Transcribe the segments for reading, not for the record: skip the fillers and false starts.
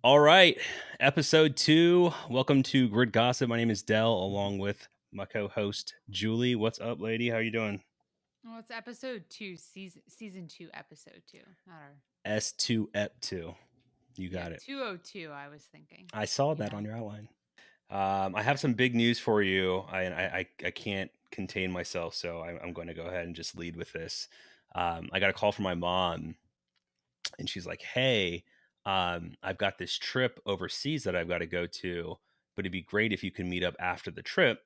All right, episode 2. Welcome to Grid Gossip. My name is Dell, along with my co-host Julie. What's up, lady? How you doing? Well, it's episode 2, season 2, episode 2. Not our S2 Ep.2. You yeah, got it. 202. I was thinking. I saw You that on know, your outline. I have some big news for you. I can't contain myself, so I'm going to go ahead and just lead with this. I got a call from my mom, and she's like, "Hey, I've got this trip overseas that I've got to go to, but it'd be great if you can meet up after the trip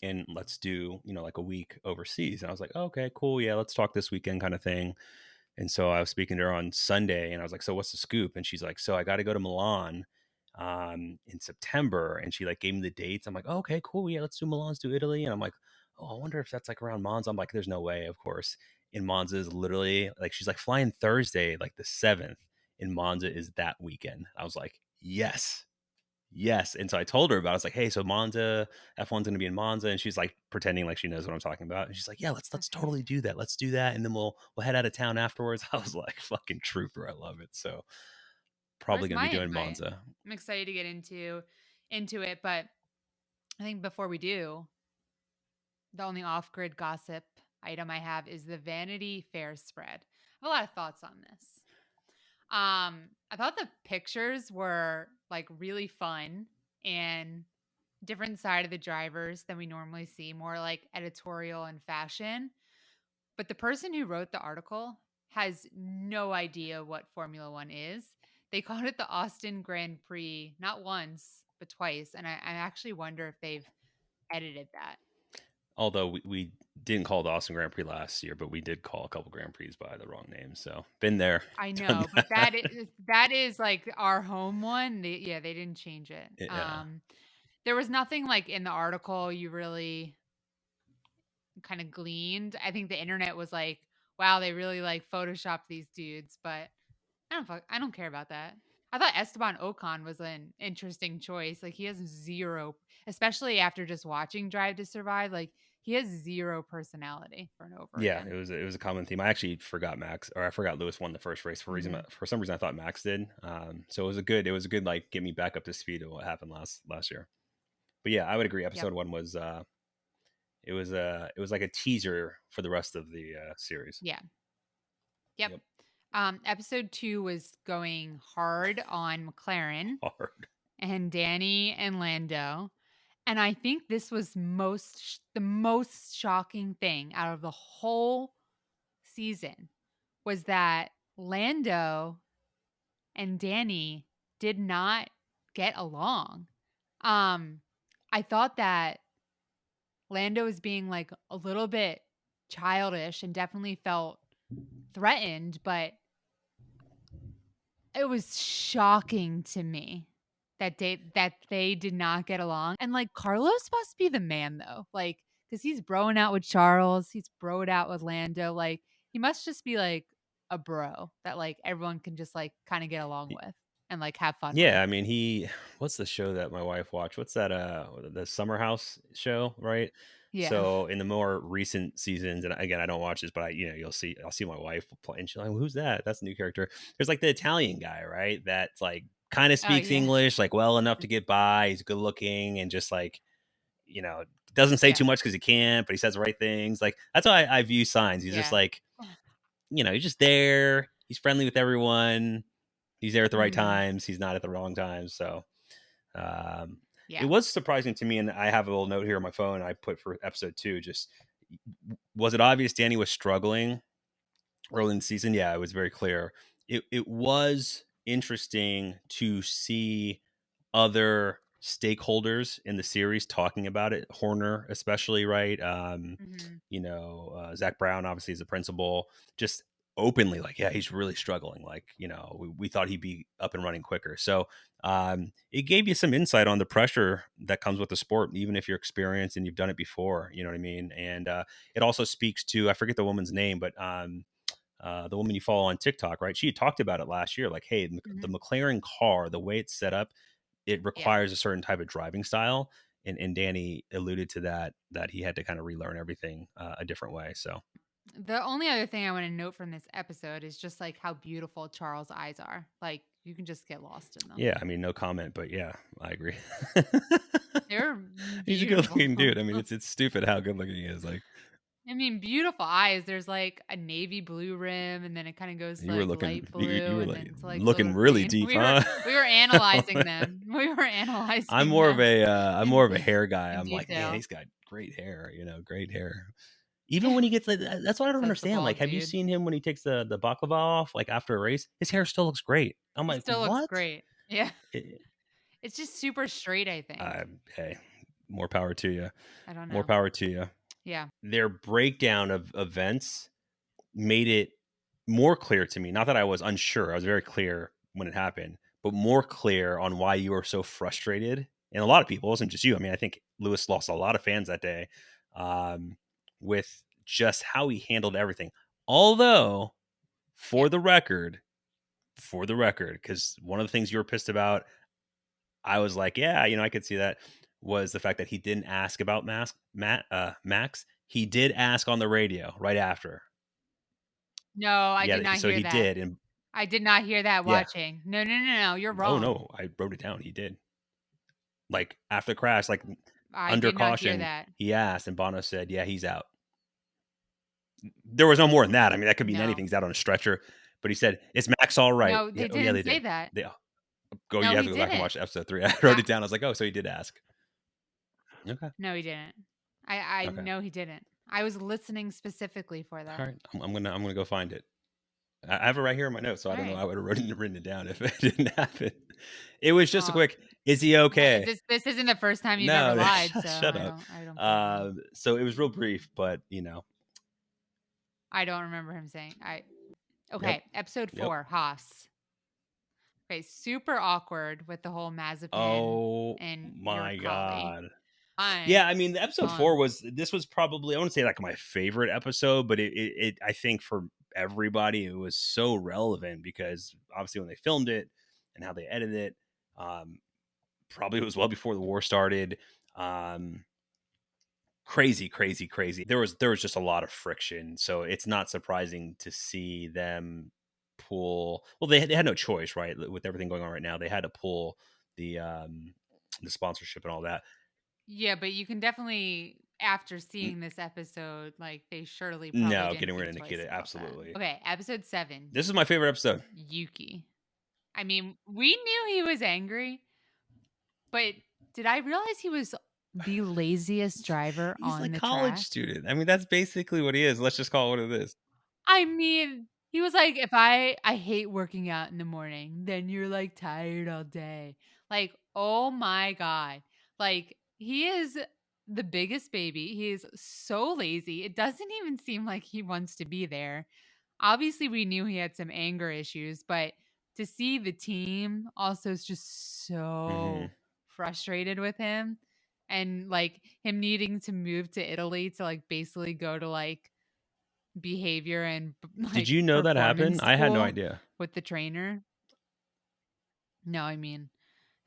and let's do, like a week overseas." And I was like, oh, okay, cool. Yeah, let's talk this weekend kind of thing. And so I was speaking to her on Sunday and I was like, so what's the scoop? And she's like, so I got to go to Milan in September. And she like gave me the dates. I'm like, oh, okay, cool. Yeah, let's do Milan, let's do Italy. And I'm like, oh, I wonder if that's like around Monza. I'm like, there's no way, of course. In Monza is literally like, she's like flying Thursday, like the 7th. In Monza is that weekend. I was like, yes. Yes. And so I told her about it. I was like, hey, so Monza, F1's gonna be in Monza. And she's like pretending like she knows what I'm talking about. And she's like, yeah, let's totally do that. Let's do that. And then we'll head out of town afterwards. I was like, fucking trooper. I love it. So probably where's gonna be my doing invite? Monza. I'm excited to get into it, but I think before we do, the only off-grid gossip item I have is the Vanity Fair spread. I have a lot of thoughts on this. I thought the pictures were like really fun and different side of the drivers than we normally see, more like editorial and fashion. But the person who wrote the article has no idea what Formula One is. They called it the Austin Grand Prix not once, but twice. And I actually wonder if they've edited that. Although we didn't call the Austin Grand Prix last year, but we did call a couple Grand Prix by the wrong name. So been there, I done know, but that. that is like our home one. They didn't change it. Yeah. There was nothing like in the article you really kind of gleaned. I think the internet was like, wow, they really like photoshopped these dudes, but I don't care about that. I thought Esteban Ocon was an interesting choice. Like he has zero, especially after just watching Drive to Survive. Like he has zero personality for and over Yeah, again. it was a common theme. I actually forgot Max, or I forgot Lewis won the first race Hmm. for some reason I thought Max did. So it was a good like get me back up to speed of what happened last year. But yeah, I would agree. Yep. Episode 1 was it was like a teaser for the rest of the series. Yeah. Yep. Yep, Episode 2 was going hard on McLaren hard. and Danny and Lando. And I think this was the most shocking thing out of the whole season was that Lando and Danny did not get along. Um I thought that Lando was being like a little bit childish and definitely felt threatened, but it was shocking to me that they did not get along. And like Carlos must be the man though. Like cuz he's broing out with Charles, he's broed out with Lando. Like he must just be like a bro that like everyone can just like kind of get along with and like have fun with. Yeah, I mean, what's the show that my wife watched? What's that the Summer House show, right? Yeah. So in the more recent seasons, and again, I don't watch this, but I'll see my wife play, and she's like, "Who's that? That's a new character." There's like the Italian guy, right? That's like kind of Oh speaks yeah. English like well enough to get by. He's good looking and just like doesn't say Yeah. too much because he can't, but he says the right things. Like that's how I view Signs. He's just Yeah. like he's just there. He's friendly with everyone. He's there at the right Mhm. times. He's not at the wrong times. So um, it Yeah. was surprising to me, and I have a little note here on my phone I put for episode 2. Just was it obvious Danny was struggling early in the season? Yeah, it was very clear. It was interesting to see other stakeholders in the series talking about it. Horner, especially, right? Mhm. Zach Brown obviously is the principal, just openly like, yeah, he's really struggling. Like, we thought he'd be up and running quicker. So it gave you some insight on the pressure that comes with the sport, even if you're experienced and you've done it before. You know what I mean? And it also speaks to, I forget the woman's name, but the woman you follow on TikTok, right? She had talked about it last year. Like, hey, the Mhm. McLaren car, the way it's set up, it Yeah. requires a certain type of driving style. And Danny alluded to that he had to kind of relearn everything a different way. So The only other thing I want to note from this episode is just like how beautiful Charles' eyes are. Like you can just get lost in them. Yeah, I mean, no comment, but yeah, I agree. They're He's a good beautiful. looking dude. I mean, it's stupid how good looking he is. Like I mean, beautiful eyes. There's like a navy blue rim, and then it kind of goes to like light you blue, were and like then to like a looking little really green. deep, huh? We were analyzing them. We were I'm analyzing more of them a in hair guy. in I'm like, man, detail. he's got great hair. Great hair. Even Yeah, when he gets like that's what I don't says the understand. Like, bald have you dude. seen him when he takes the baklava off, like after a race? His hair still looks great. I'm He like, still looks what? great. Yeah, Eh, it's just super straight. I think. hey, more power to you. I don't More know. power to you. Yeah, Their breakdown of events made it more clear to me. Not that I was unsure, I was very clear when it happened, but more clear on why you were so frustrated. And a lot of people, it wasn't just you. I mean, I think Lewis lost a lot of fans that day um, with just how he handled everything. Although, yeah. for the record, because one of the things you were pissed about, I was like, yeah, I could see that was the fact that he didn't ask about Max. He did ask on the radio right after. No, I did Yeah, not so hear he that. did, and I did not hear that yeah. watching. No, no, no, no. You're Oh wrong. no, I wrote it down. He did. Like after the crash, like I under did not hear caution, that. he asked, and Bono said, "Yeah, he's out." There was no more than that. I mean, that could mean No, anything. He's out on a stretcher, but he said, "Is Max all right?" no, Yeah. they Oh yeah, didn't they say did. that. They go. No, You have he to go back and didn't. watch episode 3. I wrote I, it down. I was like, "Oh, so he did ask." Okay. no, he didn't. I Okay. know he didn't. I was listening specifically for All that. right. I'm gonna go find it. I have it right here in my notes, so I All don't know. right. I would have written it down if it didn't happen. It was just a Well, quick. Is he hey, okay? this isn't the first time you've ever No, lied, so shut up. I don't blame you. So it was real brief, but I don't remember him saying. I yep, Okay, episode yep. 4, Haas. Okay, super awkward with the whole Mazepin Oh and your my collie. god. Fine. Yeah, I mean, the episode Um, 4 was probably, I wouldn't say like my favorite episode, but it I think for everybody it was so relevant because obviously when they filmed it and how they edited it, um, probably it was well before the war started. Um, crazy, crazy, crazy. There was just a lot of friction, so it's not surprising to see them pull. Well, they had no choice, right? With everything going on right now, they had to pull the um the sponsorship and all that. yeah, but you can definitely, after seeing this episode, like they surely probably No, didn't getting rid think of twice Nikita, about that. absolutely. Okay, episode 7, This is my favorite episode. Yuki. I mean, we knew he was angry, but did I realize he was the laziest driver He's on like the college track? student. I mean, that's basically what he is. Let's just call it what it is. I mean, he was like, if I hate working out in the morning, then you're like tired all day. Like, oh my God. Like, he is the biggest baby. He is so lazy. It doesn't even seem like he wants to be there. Obviously, we knew he had some anger issues, but to see the team also is just Hmm. so frustrated with him and like him needing to move to Italy to like basically go to like behavior and Did like you know that happened? performance I had no school idea. with the trainer. No, I mean,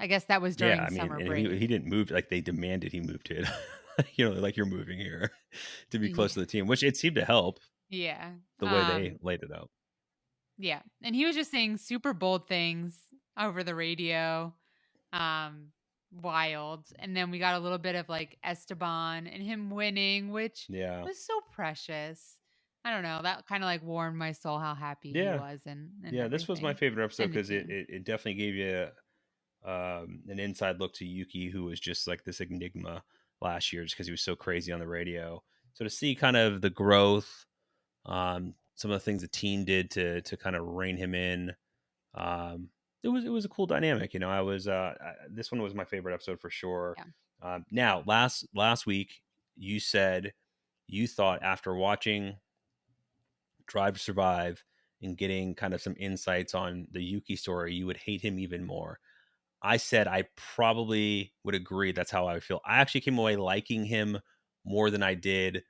I guess that was Yeah, during I mean, summer and he break. didn't move like they demanded he move to it. Like you're moving here to be Yeah. close to the team, which it seemed to help Yeah. the way they laid it out. Yeah. And he was just saying super bold things over the radio. Um Wild. And then we got a little bit of like Esteban and him winning, which Yeah, was so precious. I don't know. That kind of like warmed my soul how happy he yeah, was and yeah. This was my everything. favorite episode And the because it, team. it it definitely gave you an inside look to Yuki, who was just like this enigma last year, just because he was so crazy on the radio. So to see kind of the growth, some of the things the team did to kind of rein him in, it was a cool dynamic. This one was my favorite episode for sure. Yeah. Now last week you said you thought after watching Drive to Survive and getting kind of some insights on the Yuki story, you would hate him even more. I said I probably would agree. That's how I would feel. I actually came away liking him more than I did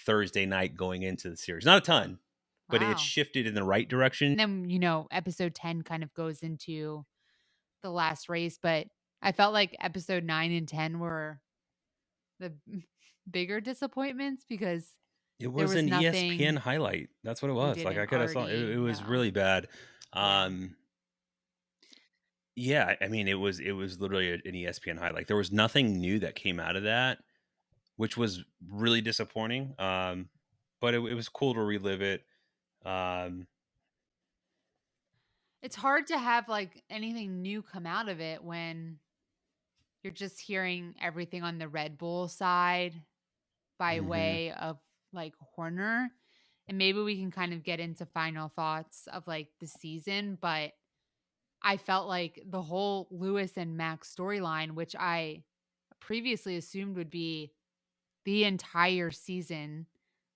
Thursday night going into the series. Not a ton, but it Wow. shifted in the right direction. And then, episode 10 kind of goes into the last race, but I felt like episode 9 and 10 were the bigger disappointments because It There was was an ESPN nothing highlight. That's what it we was. Like, I didn't coulda saw it. already It was know. really bad. Yeah. Um, yeah, I mean, it was literally an ESPN highlight. There was nothing new that came out of that, which was really disappointing. But it was cool to relive it. Um, It's hard to have like anything new come out of it when you're just hearing everything on the Red Bull side by mhm. way of like Horner. And maybe we can kind of get into final thoughts of like the season, but I felt like the whole Lewis and Max storyline, which I previously assumed would be the entire season,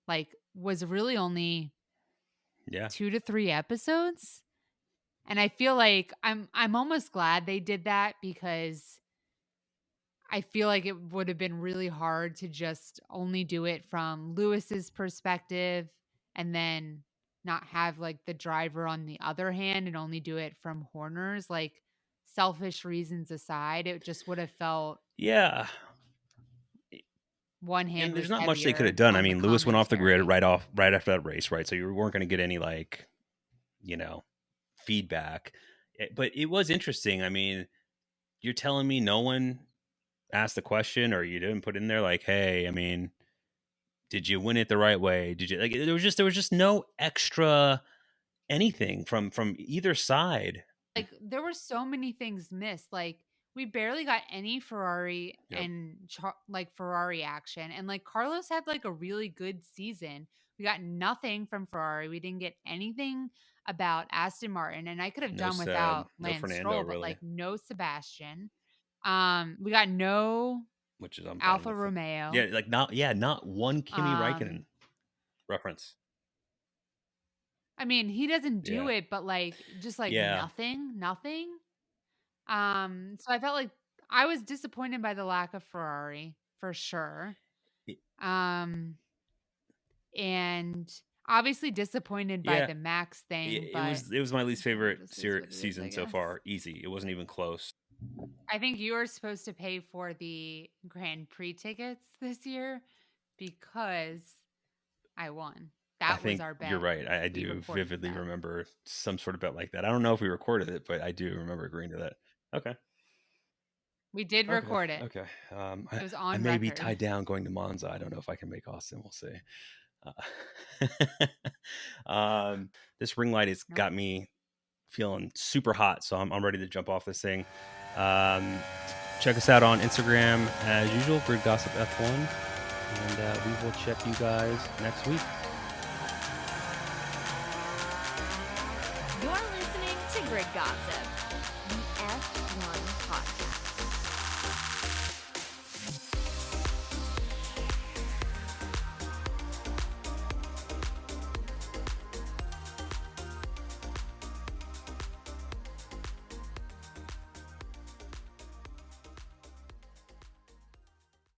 like was really only Yeah. 2 to 3 episodes. And I feel like I'm almost glad they did that because I feel like it would have been really hard to just only do it from Lewis's perspective and then not have like the driver on the other hand and only do it from Horner's. Like selfish reasons aside, it just would have felt Yeah. one hand And there's was not much they could have heavier done. I on the mean, Lewis went off the grid commentary. right after that race, right? So you weren't going to get any like, you know, feedback. But it was interesting. I mean, you're telling me no one asked the question or you didn't put in there like, "Hey, I mean, did you win it the right way? Did you like?" There was just no extra anything from either side. Like, there were so many things missed, like, we barely got any Ferrari Yep. and like, Ferrari action, and, like, Carlos had, like, a really good season. We got nothing from Ferrari, we didn't get anything about Aston Martin, and I could have No done Seb, without no Lance Fernando, Stroll, but, really, like, no Sebastian. We got no which is I'm fine Alfa with. Romeo. Yeah, like not one Kimi Räikkönen Um, reference. I mean, he doesn't do Yeah, it, but, like, just, like, yeah. nothing. So I felt like I was disappointed by the lack of Ferrari for sure. Y- Um, and obviously disappointed by Yeah, the Max thing, but it was my least favorite just is what it is, I season so guess. far. Easy. It wasn't even close. I think you were supposed to pay for the Grand Prix tickets this year because I won. I That was think our you're bet. right. I We do recorded vividly that. remember some sort of bet like that. I don't know if we recorded it, but I do remember agreeing to that. Okay. We did Okay. record it. Okay. It was I on may be record. tied down going to Monza. I don't know if I can make Austin. We'll see. This ring light has Nope. got me feeling super hot, so I'm ready to jump off this thing. Um, check us out on Instagram as usual, Grid Gossip F1, and we will check you guys next week. You're listening to Grid Gossip, the F1 podcast.